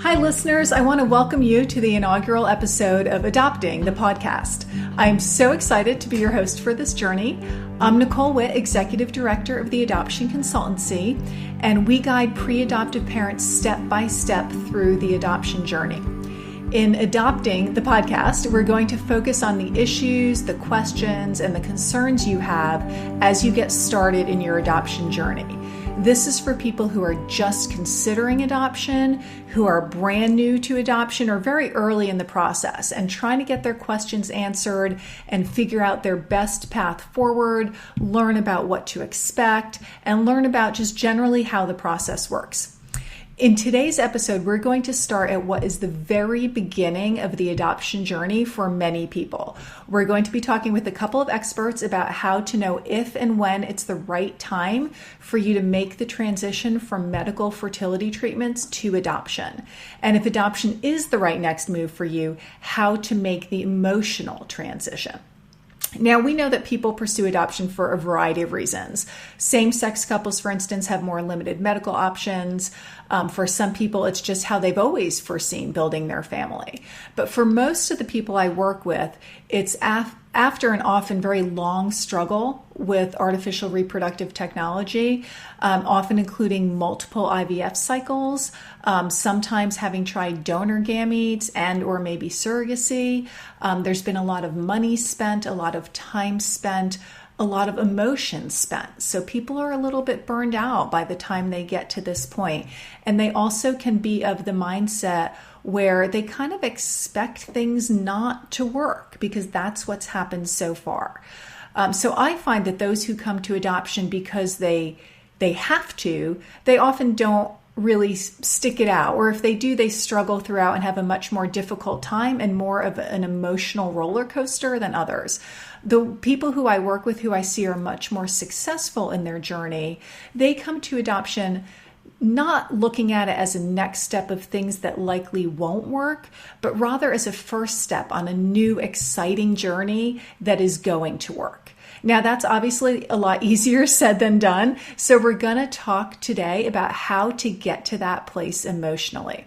Hi, listeners. I want to welcome you to the inaugural episode of Adopting, the podcast. I'm so excited to be your host for this journey. I'm Nicole Witt, Executive Director of the Adoption Consultancy, and we guide pre-adoptive parents step by step through the adoption journey. In Adopting, the podcast, we're going to focus on the issues, the questions, and the concerns you have as you get started in your adoption journey. This is for people who are just considering adoption, who are brand new to adoption or very early in the process and trying to get their questions answered and figure out their best path forward, learn about what to expect, and learn about just generally how the process works. In today's episode, we're going to start at what is the very beginning of the adoption journey for many people. We're going to be talking with a couple of experts about how to know if and when it's the right time for you to make the transition from medical fertility treatments to adoption. And if adoption is the right next move for you, how to make the emotional transition. Now, we know that people pursue adoption for a variety of reasons. Same-sex couples, for instance, have more limited medical options. For some people, it's just how they've always foreseen building their family. But for most of the people I work with, it's after an often very long struggle with artificial reproductive technology, often including multiple IVF cycles, sometimes having tried donor gametes and or maybe surrogacy. There's been a lot of money spent, a lot of time spent, a lot of emotion spent. So people are a little bit burned out by the time they get to this point. And they also can be of the mindset where they kind of expect things not to work because that's what's happened so far. So I find that those who come to adoption because they have to, they often don't really stick it out. Or if they do, they struggle throughout and have a much more difficult time and more of an emotional roller coaster than others. The people who I work with, who I see are much more successful in their journey, they come to adoption not looking at it as a next step of things that likely won't work, but rather as a first step on a new, exciting journey that is going to work. Now, that's obviously a lot easier said than done. So we're going to talk today about how to get to that place emotionally.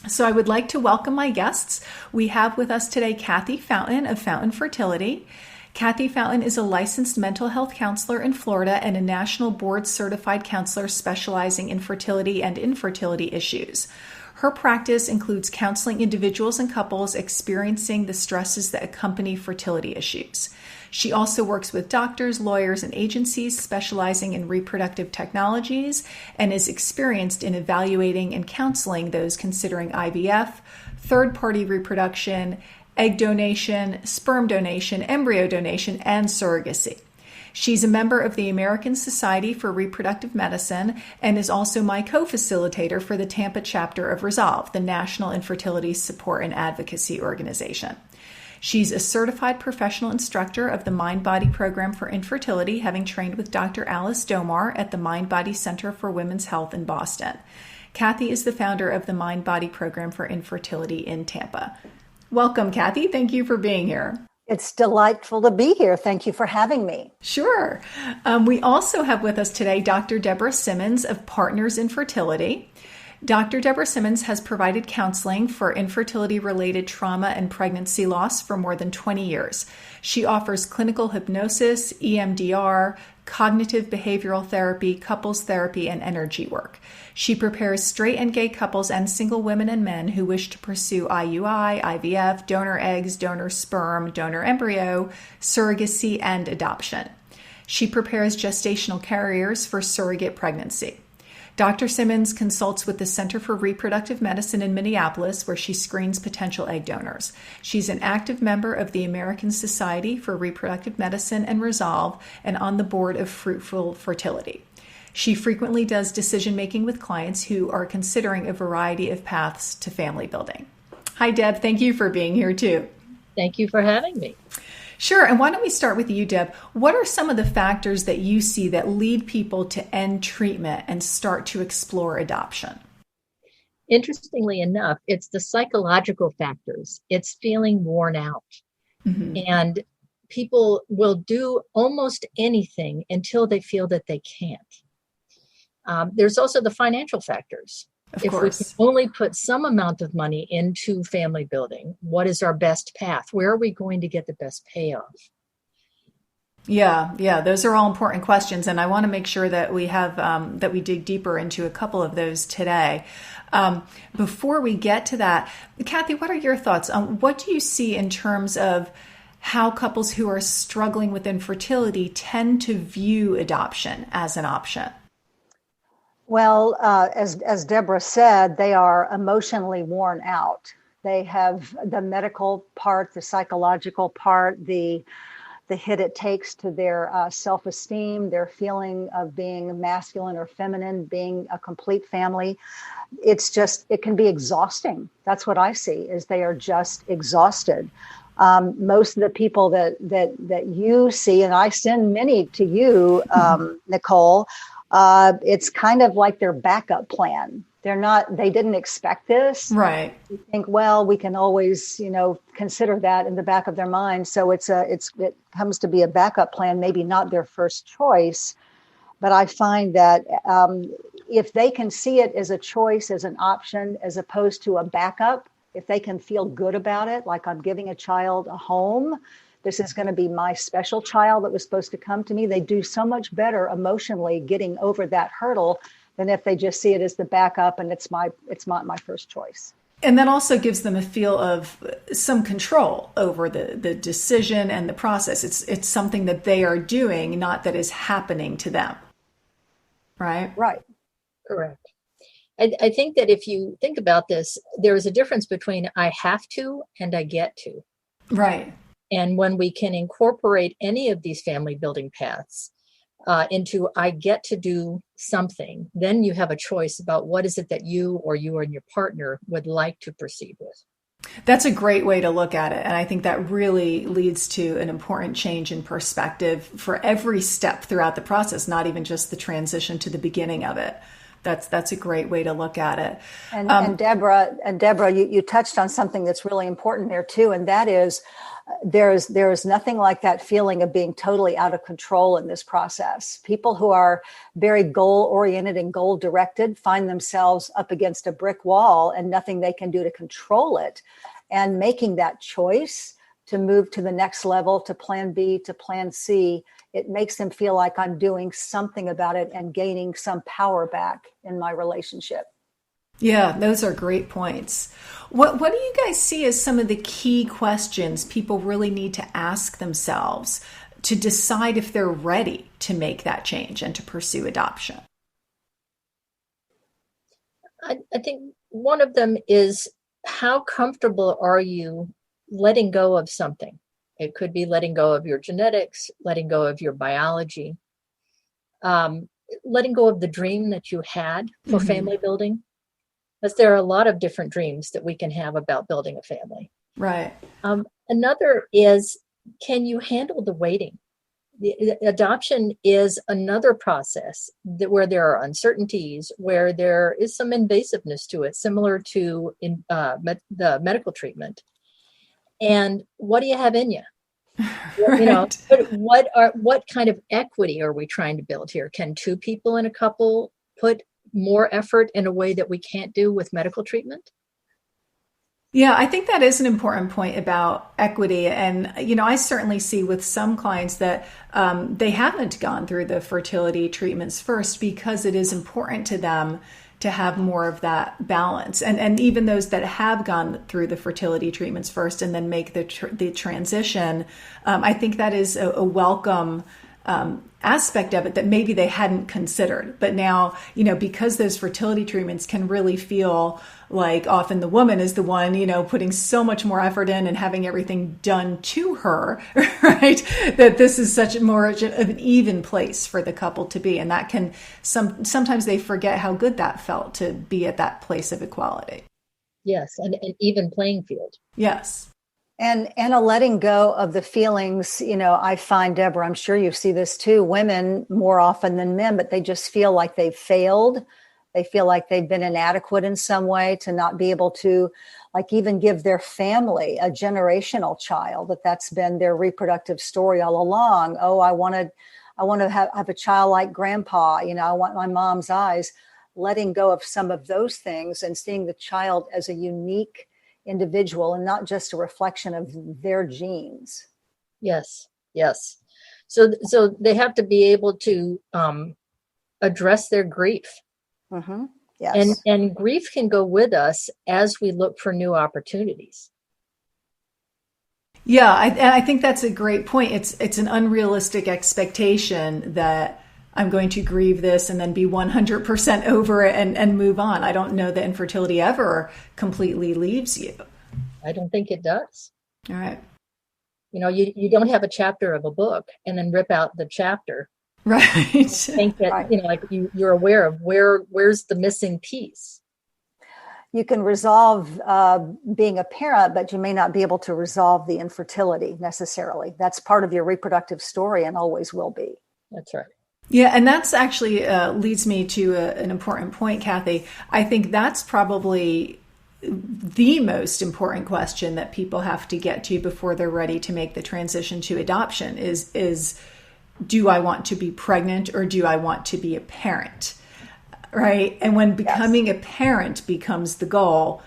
So I would like to welcome my guests. We have with us today Kathy Fountain of Fountain Fertility. Kathy Fountain is a licensed mental health counselor in Florida and a national board certified counselor specializing in fertility and infertility issues. Her practice includes counseling individuals and couples experiencing the stresses that accompany fertility issues. She also works with doctors, lawyers, and agencies specializing in reproductive technologies and is experienced in evaluating and counseling those considering IVF, third-party reproduction, egg donation, sperm donation, embryo donation, and surrogacy. She's a member of the American Society for Reproductive Medicine and is also my co-facilitator for the Tampa chapter of Resolve, the National Infertility Support and Advocacy Organization. She's a certified professional instructor of the Mind-Body Program for Infertility, having trained with Dr. Alice Domar at the Mind-Body Center for Women's Health in Boston. Kathy is the founder of the Mind-Body Program for Infertility in Tampa. Welcome, Kathy. Thank you for being here. It's delightful to be here. Thank you for having me. Sure. We also have with us today Dr. Deborah Simmons of Partners in Fertility. Dr. Deborah Simmons has provided counseling for infertility-related trauma and pregnancy loss for more than 20 years. She offers clinical hypnosis, EMDR, cognitive behavioral therapy, couples therapy, and energy work. She prepares straight and gay couples and single women and men who wish to pursue IUI, IVF, donor eggs, donor sperm, donor embryo, surrogacy, and adoption. She prepares gestational carriers for surrogate pregnancy. Dr. Simmons consults with the Center for Reproductive Medicine in Minneapolis, where she screens potential egg donors. She's an active member of the American Society for Reproductive Medicine and Resolve and on the board of Fruitful Fertility. She frequently does decision-making with clients who are considering a variety of paths to family building. Hi, Deb. Thank you for being here, too. Thank you for having me. Sure. And why don't we start with you, Deb? What are some of the factors that you see that lead people to end treatment and start to explore adoption? Interestingly enough, it's the psychological factors. It's feeling worn out. Mm-hmm. And people will do almost anything until they feel that they can't. There's also the financial factors. Of If we can course. only put some amount of money into family building, what is our best path? Where are we going to get the best payoff? Yeah, those are all important questions, and I want to make sure that we have that we dig deeper into a couple of those today. Before we get to that, Kathy, what are your thoughts on what do you see in terms of how couples who are struggling with infertility tend to view adoption as an option? Well, as Deborah said, they are emotionally worn out. They have the medical part, the psychological part, the hit it takes to their self-esteem, their feeling of being masculine or feminine, being a complete family. It can be exhausting. That's what I see, is they are just exhausted. Most of the people that you see, and I send many to you, Nicole, it's kind of like their backup plan. They didn't expect this. Right. You think, well, we can always, consider that in the back of their mind. So it comes to be a backup plan, maybe not their first choice. But I find that if they can see it as a choice, as an option, as opposed to a backup, if they can feel good about it, like I'm giving a child a home, this is going to be my special child that was supposed to come to me, they do so much better emotionally getting over that hurdle than if they just see it as the backup and it's not my first choice. And that also gives them a feel of some control over the decision and the process. It's something that they are doing, not that is happening to them. Right? Right. Correct. I think that if you think about this, there is a difference between I have to and I get to. Right. And when we can incorporate any of these family building paths into I get to do something, then you have a choice about what is it that you and your partner would like to proceed with. That's a great way to look at it. And I think that really leads to an important change in perspective for every step throughout the process, not even just the transition to the beginning of it. That's a great way to look at it. And Deborah, you touched on something that's really important there too, and that is there is nothing like that feeling of being totally out of control in this process. People who are very goal oriented and goal directed find themselves up against a brick wall and nothing they can do to control it. And making that choice to move to the next level, to plan B, to plan C, it makes them feel like I'm doing something about it and gaining some power back in my relationship. Yeah, those are great points. What do you guys see as some of the key questions people really need to ask themselves to decide if they're ready to make that change and to pursue adoption? I think one of them is, how comfortable are you letting go of something? It could be letting go of your genetics, letting go of your biology, letting go of the dream that you had for family building. Because there are a lot of different dreams that we can have about building a family. Right. Another is, can you handle the waiting? The adoption is another process where there are uncertainties, where there is some invasiveness to it, similar to the medical treatment. And what do you have in you? Right. What kind of equity are we trying to build here? Can two people in a couple put more effort in a way that we can't do with medical treatment? Yeah, I think that is an important point about equity. And, I certainly see with some clients that they haven't gone through the fertility treatments first because it is important to them to have more of that balance. And even those that have gone through the fertility treatments first and then make the transition, I think that is a welcome aspect of it that maybe they hadn't considered. But now, because those fertility treatments can really feel like often the woman is the one, putting so much more effort in and having everything done to her, right? That this is such more of an even place for the couple to be. And that can, sometimes they forget how good that felt to be at that place of equality. Yes, an even playing field. Yes. And a letting go of the feelings, I find, Deborah, I'm sure you see this too, women more often than men, but they just feel like they've failed. They feel like they've been inadequate in some way to not be able to, like, even give their family a generational child, that's been their reproductive story all along. Oh, I want to have a child like grandpa, I want my mom's eyes. letting go of some of those things and seeing the child as a unique individual and not just a reflection of their genes. Yes. Yes. So they have to be able to address their grief. Mm-hmm. Yes. And grief can go with us as we look for new opportunities. Yeah, I think that's a great point. It's an unrealistic expectation that I'm going to grieve this and then be 100% over it and move on. I don't know that infertility ever completely leaves you. I don't think it does. All right. You don't have a chapter of a book and then rip out the chapter. Right. I think that, right. Like you're aware of where's the missing piece. You can resolve being a parent, but you may not be able to resolve the infertility necessarily. That's part of your reproductive story and always will be. That's right. Yeah, and that's actually leads me to an important point, Kathy. I think that's probably the most important question that people have to get to before they're ready to make the transition to adoption is do I want to be pregnant or do I want to be a parent? Right? And when becoming a parent becomes the goal,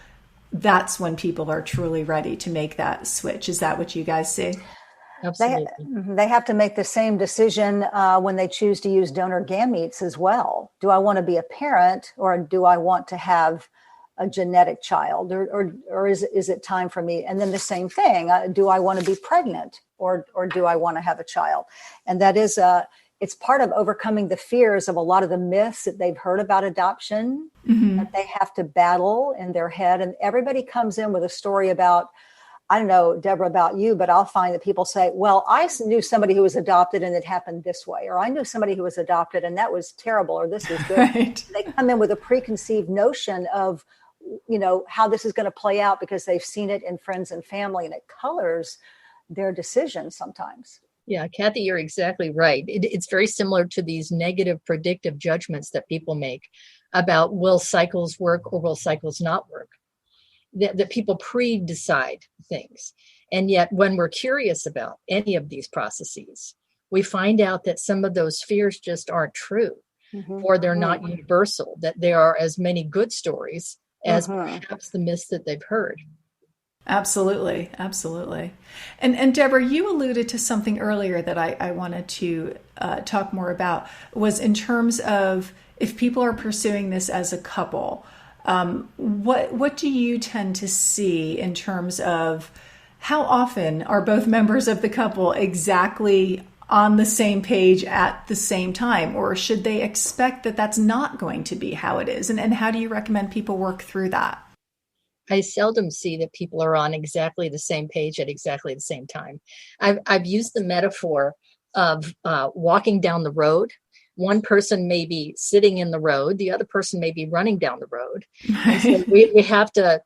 that's when people are truly ready to make that switch. Is that what you guys see? Absolutely. They have to make the same decision when they choose to use donor gametes as well. Do I want to be a parent or do I want to have a genetic child or is it time for me? And then the same thing, do I want to be pregnant or do I want to have a child? And that is it's part of overcoming the fears of a lot of the myths that they've heard about adoption that they have to battle in their head. And everybody comes in with a story about, I don't know, Deborah, about you, but I'll find that people say, well, I knew somebody who was adopted and it happened this way, or I knew somebody who was adopted and that was terrible, or this was good. Right. They come in with a preconceived notion of, how this is going to play out because they've seen it in friends and family, and it colors their decisions sometimes. Yeah, Kathy, you're exactly right. It's very similar to these negative predictive judgments that people make about will cycles work or will cycles not work. That people pre-decide things. And yet when we're curious about any of these processes, we find out that some of those fears just aren't true, or they're not universal, that there are as many good stories as perhaps the myths that they've heard. Absolutely. Absolutely. And Deborah, you alluded to something earlier that I wanted to talk more about, was in terms of if people are pursuing this as a couple, what do you tend to see in terms of how often are both members of the couple exactly on the same page at the same time? Or should they expect that that's not going to be how it is? And how do you recommend people work through that? I seldom see that people are on exactly the same page at exactly the same time. I've used the metaphor of walking down the road. One person may be sitting in the road, the other person may be running down the road. And so we have to,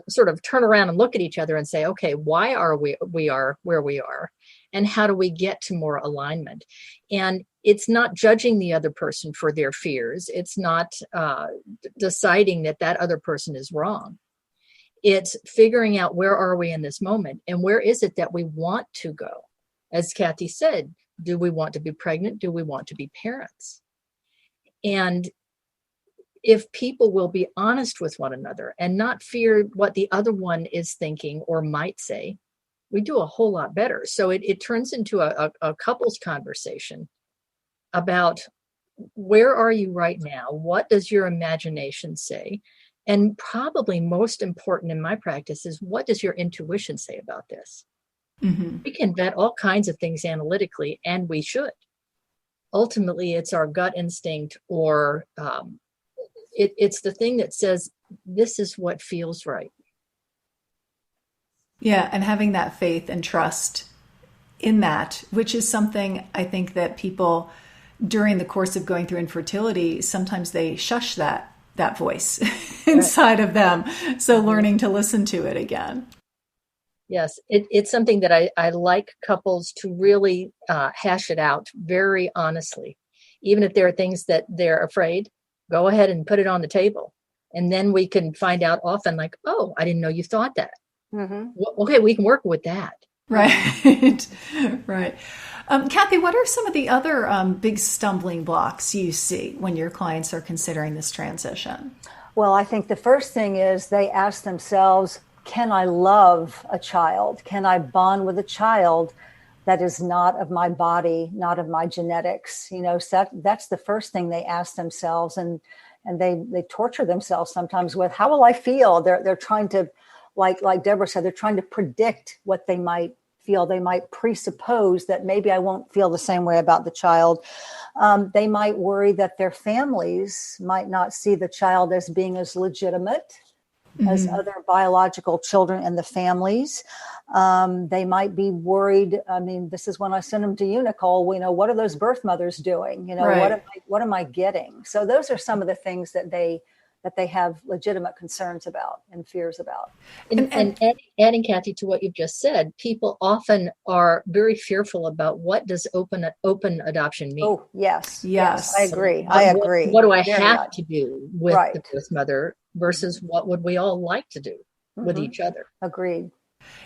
sort of turn around and look at each other and say, okay, why are we are where we are? And how do we get to more alignment? And it's not judging the other person for their fears. It's not deciding that other person is wrong. It's figuring out where are we in this moment and where is it that we want to go? As Kathy said, do we want to be pregnant? Do we want to be parents? And if people will be honest with one another and not fear what the other one is thinking or might say, we do a whole lot better. So it turns into a couples conversation about where are you right now? What does your imagination say? And probably most important in my practice is what does your intuition say about this? We can vet all kinds of things analytically, and we should. Ultimately, it's our gut instinct or it's the thing that says, this is what feels right. Yeah, and having that faith and trust in that, which is something I think that people during the course of going through infertility, sometimes they shush that voice inside of them. So learning to listen to it again. Yes, it's something that I like couples to really hash it out very honestly. Even if there are things that they're afraid, go ahead and put it on the table. And then we can find out often like, oh, I didn't know you thought that. Okay, we can work with that. Right. Right. Kathy, what are some of the other big stumbling blocks you see when your clients are considering this transition? Well, I think the first thing is they ask themselves, can I love a child? Can I bond with a child that is not of my body, not of my genetics? So that's the first thing they ask themselves. And they torture themselves sometimes with, how will I feel? They're trying to, like Deborah said, they're trying to predict what they might feel. They might presuppose that maybe I won't feel the same way about the child. They might worry that their families might not see the child as being as legitimate as other biological children in the families. They might be worried. I mean, this is when I send them to you, Nicole. What are those birth mothers doing? Right. What am I getting? So those are some of the things that they have legitimate concerns about and fears about. And adding, Kathy, to what you've just said, people often are very fearful about what does open adoption mean. Oh, yes. Yes. I agree. I agree. What do I Very have much. to do with the birth mother versus what would we all like to do with each other? Agreed.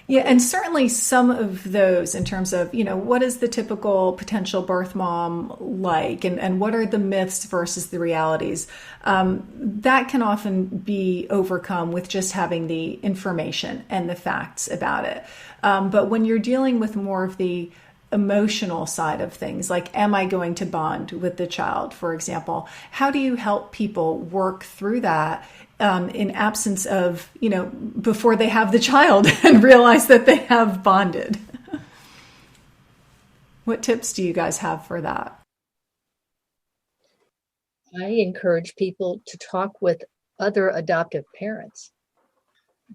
Yeah, and certainly some of those in terms of, what is the typical potential birth mom like, and what are the myths versus the realities, that can often be overcome with just having the information and the facts about it. But when you're dealing with more of the emotional side of things, like, am I going to bond with the child, for example, how do you help people work through that in absence of, before they have the child and realize that they have bonded? What tips do you guys have for that? I encourage people to talk with other adoptive parents,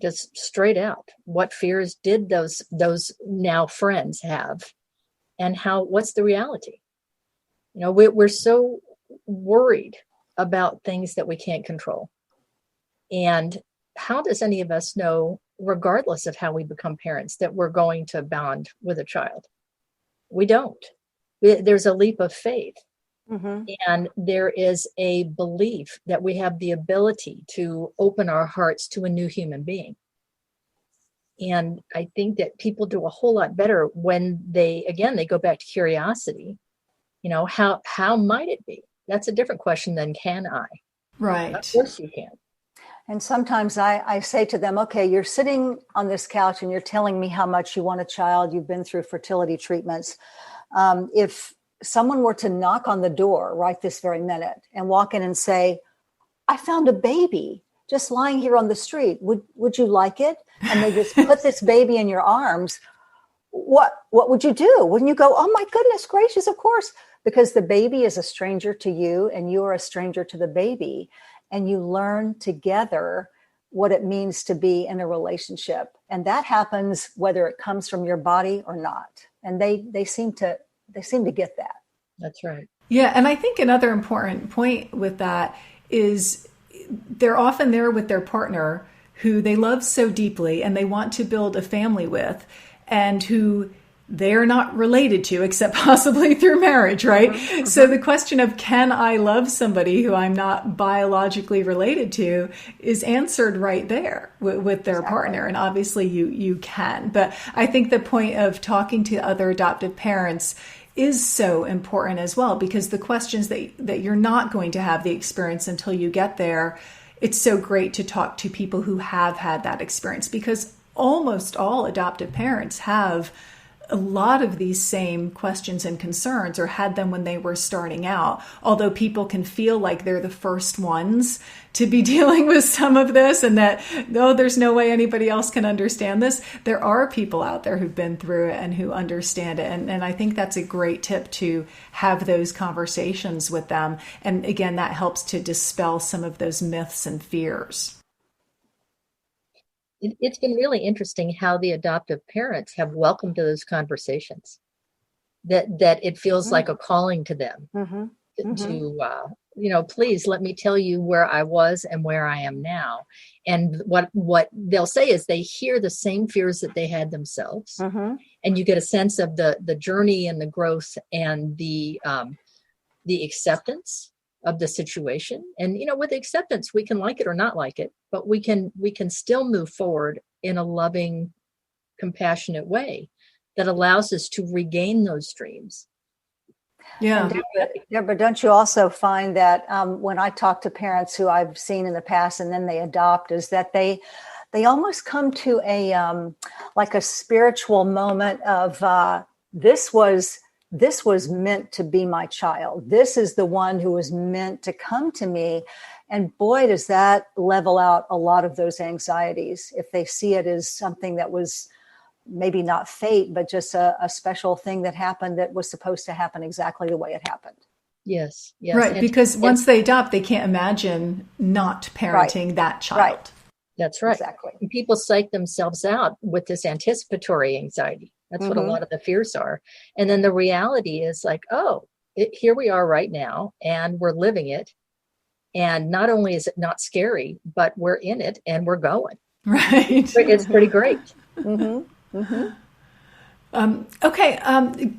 just straight out. What fears did those now friends have, and what's the reality? We're so worried about things that we can't control. And how does any of us know, regardless of how we become parents, that we're going to bond with a child? We don't. There's a leap of faith. And there is a belief that we have the ability to open our hearts to a new human being. And I think that people do a whole lot better when they go back to curiosity. How might it be? That's a different question than can I? Right. Of course you can. And sometimes I say to them, okay, you're sitting on this couch and you're telling me how much you want a child. You've been through fertility treatments. If someone were to knock on the door right this very minute and walk in and say, I found a baby just lying here on the street. Would you like it? And they just put this baby in your arms. What would you do? Wouldn't you go, oh my goodness gracious, of course, because the baby is a stranger to you and you are a stranger to the baby. And you learn together what it means to be in a relationship. And that happens whether it comes from your body or not. And they seem to get that. That's right. Yeah. And I think another important point with that is they're often there with their partner who they love so deeply and they want to build a family with, and who they're not related to except possibly through marriage, right? So the question of, can I love somebody who I'm not biologically related to, is answered right there with their partner. And obviously you can. But I think the point of talking to other adoptive parents is so important as well, because the questions that you're not going to have the experience until you get there, it's so great to talk to people who have had that experience, because almost all adoptive parents have a lot of these same questions and concerns, or had them when they were starting out. Although people can feel like they're the first ones to be dealing with some of this, and that, oh, there's no way anybody else can understand this. There are people out there who've been through it and who understand it. And I think that's a great tip, to have those conversations with them. And again, that helps to dispel some of those myths and fears. It's been really interesting how the adoptive parents have welcomed those conversations, that it feels like a calling to them to please let me tell you where I was and where I am now. And what they'll say is they hear the same fears that they had themselves. And you get a sense of the journey and the growth and the acceptance of the situation. And, with acceptance, we can like it or not like it, but we can still move forward in a loving, compassionate way that allows us to regain those dreams. Yeah. And Deborah, don't you also find that when I talk to parents who I've seen in the past and then they adopt, is that they almost come to a like a spiritual moment of this was meant to be my child. This is the one who was meant to come to me. And boy, does that level out a lot of those anxieties if they see it as something that was maybe not fate, but just a special thing that happened that was supposed to happen exactly the way it happened. Yes. Yes. Right. Because once they adopt, they can't imagine not parenting that child. Right. That's right. Exactly. And people psych themselves out with this anticipatory anxiety. That's what a lot of the fears are. And then the reality is like, here we are right now, and we're living it. And not only is it not scary, but we're in it and we're going. Right. It's pretty great. Okay.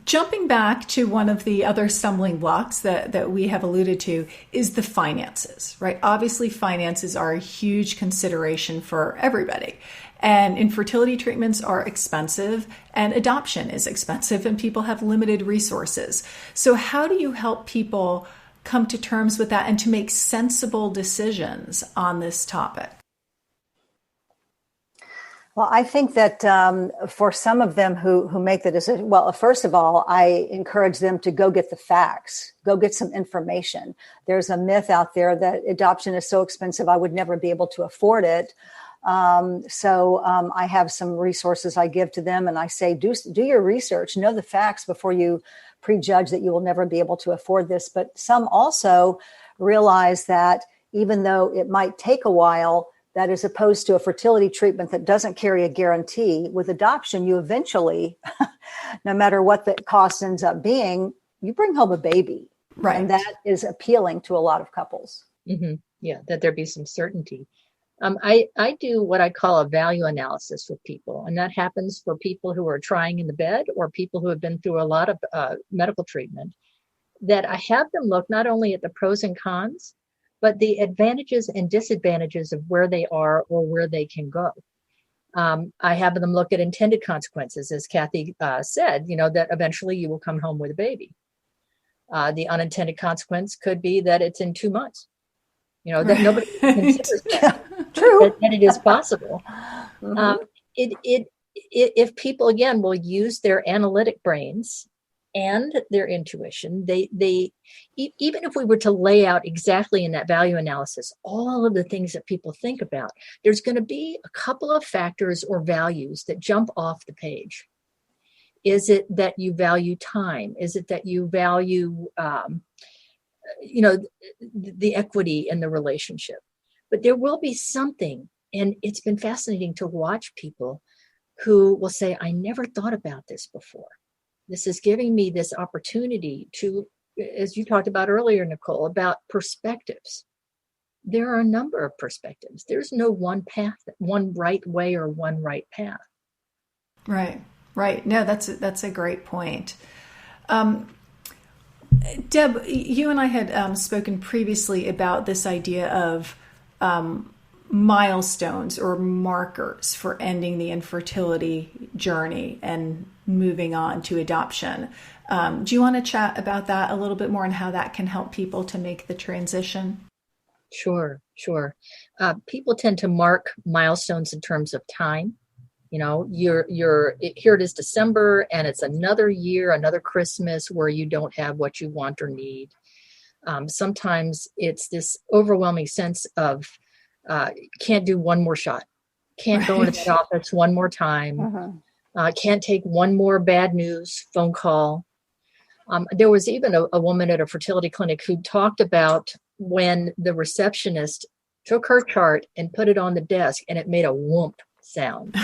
Jumping back to one of the other stumbling blocks that we have alluded to is the finances, right? Obviously, finances are a huge consideration for everybody. And infertility treatments are expensive, and adoption is expensive, and people have limited resources. So how do you help people come to terms with that and to make sensible decisions on this topic? Well, I think that for some of them who make the decision, well, first of all, I encourage them to go get the facts, go get some information. There's a myth out there that adoption is so expensive, I would never be able to afford it. So I have some resources I give to them, and I say, do your research, know the facts before you prejudge that you will never be able to afford this. But some also realize that even though it might take a while, that as opposed to a fertility treatment that doesn't carry a guarantee, with adoption, you eventually, no matter what the cost ends up being, you bring home a baby. Right. And that is appealing to a lot of couples. Mm-hmm. Yeah, that there be some certainty. I do what I call a value analysis with people, and that happens for people who are trying in the bed or people who have been through a lot of medical treatment, that I have them look not only at the pros and cons, but the advantages and disadvantages of where they are or where they can go. I have them look at intended consequences, as Kathy said, that eventually you will come home with a baby. The unintended consequence could be that it's in 2 months. That nobody considers that. True. That it is possible. If people, again, will use their analytic brains and their intuition, they even if we were to lay out exactly in that value analysis all of the things that people think about, there's going to be a couple of factors or values that jump off the page. Is it that you value time? Is it that you value the equity in the relationship? But there will be something, and it's been fascinating to watch people who will say, I never thought about this before. This is giving me this opportunity to, as you talked about earlier, Nicole, about perspectives. There are a number of perspectives. There's no one path, one right way or one right path. Right. No, that's a great point. Deb, you and I had spoken previously about this idea of milestones or markers for ending the infertility journey and moving on to adoption. Do you want to chat about that a little bit more and how that can help people to make the transition? Sure. People tend to mark milestones in terms of time. Here it is December, and it's another year, another Christmas where you don't have what you want or need. Sometimes it's this overwhelming sense of can't do one more shot, can't go into that office one more time, can't take one more bad news phone call. There was even a woman at a fertility clinic who talked about when the receptionist took her chart and put it on the desk, and it made a whoomp sound.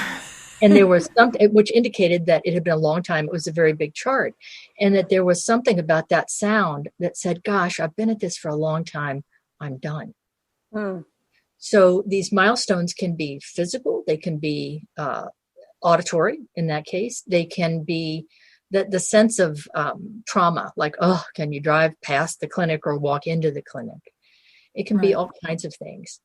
And there was something which indicated that it had been a long time. It was a very big chart. And that there was something about that sound that said, gosh, I've been at this for a long time. I'm done. So these milestones can be physical. They can be auditory in that case. They can be the sense of trauma, like, can you drive past the clinic or walk into the clinic? It can be all kinds of things.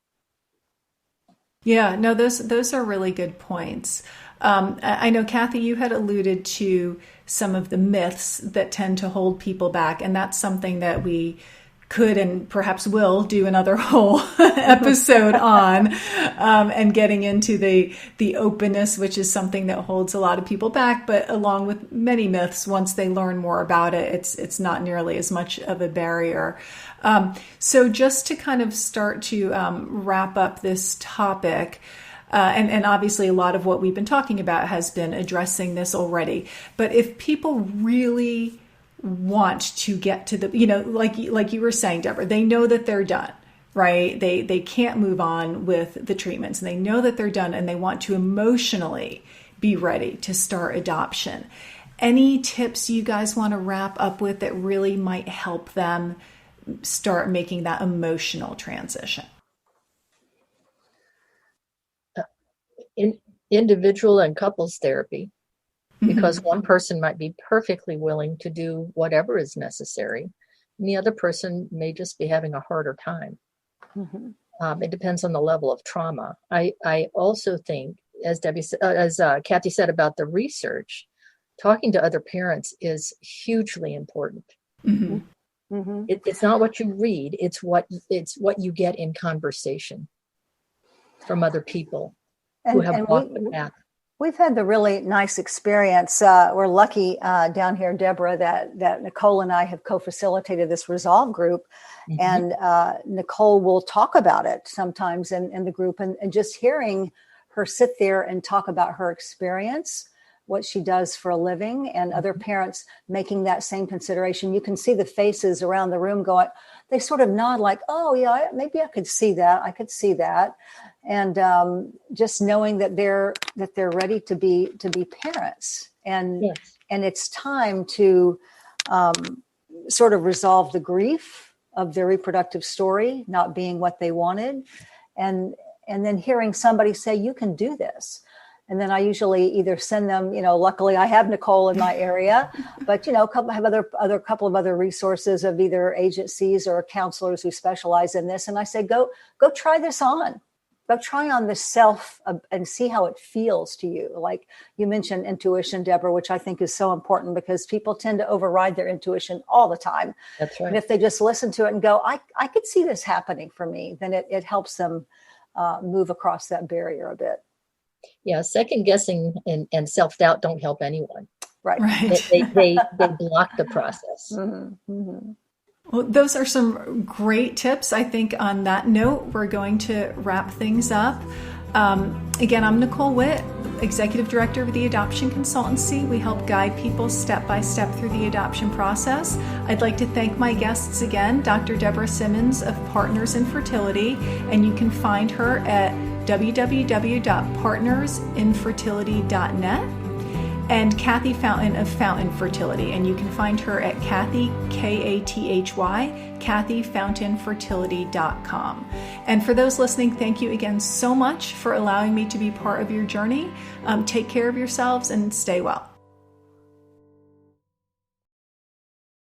Yeah, no, those are really good points. I know, Kathy, you had alluded to some of the myths that tend to hold people back, and that's something that we could and perhaps will do another whole episode on, and getting into the openness, which is something that holds a lot of people back. But along with many myths, once they learn more about it, it's not nearly as much of a barrier. So just to kind of start to wrap up this topic, and obviously a lot of what we've been talking about has been addressing this already. But if people really want to get to the, like you were saying, Deborah, they know that they're done, right? They can't move on with the treatments, and they know that they're done, and they want to emotionally be ready to start adoption. Any tips you guys want to wrap up with that really might help them start making that emotional transition? Individual and couples therapy, because one person might be perfectly willing to do whatever is necessary, and the other person may just be having a harder time. It depends on the level of trauma. I also think, as Kathy said about the research, talking to other parents is hugely important. It's not what you read; it's what you get in conversation from other people who have walked the path. We've had the really nice experience. We're lucky down here, Deborah, that Nicole and I have co-facilitated this Resolve group. And Nicole will talk about it sometimes in the group. And just hearing her sit there and talk about her experience, what she does for a living, and other parents making that same consideration. You can see the faces around the room going, they sort of nod like, oh, yeah, maybe I could see that. I could see that. And just knowing that they're ready to be parents, and it's time to sort of resolve the grief of their reproductive story not being what they wanted, and then hearing somebody say, you can do this. And then I usually either send them, luckily I have Nicole in my area, but I have a couple of other resources of either agencies or counselors who specialize in this, and I say, go try this on. Go try on this self and see how it feels to you. Like you mentioned intuition, Deborah, which I think is so important because people tend to override their intuition all the time. That's right. And if they just listen to it and go, I could see this happening for me, then it helps them move across that barrier a bit. Yeah, second guessing and self-doubt don't help anyone. Right. They block the process. Well, those are some great tips. I think on that note, we're going to wrap things up. Again, I'm Nicole Witt, Executive Director of the Adoption Consultancy. We help guide people step by step through the adoption process. I'd like to thank my guests again, Dr. Deborah Simmons of Partners in Fertility, and you can find her at www.partnersinfertility.net. And Kathy Fountain of Fountain Fertility, and you can find her at Kathy, Kathy, KathyFountainFertility.com. And for those listening, thank you again so much for allowing me to be part of your journey. Take care of yourselves and stay well.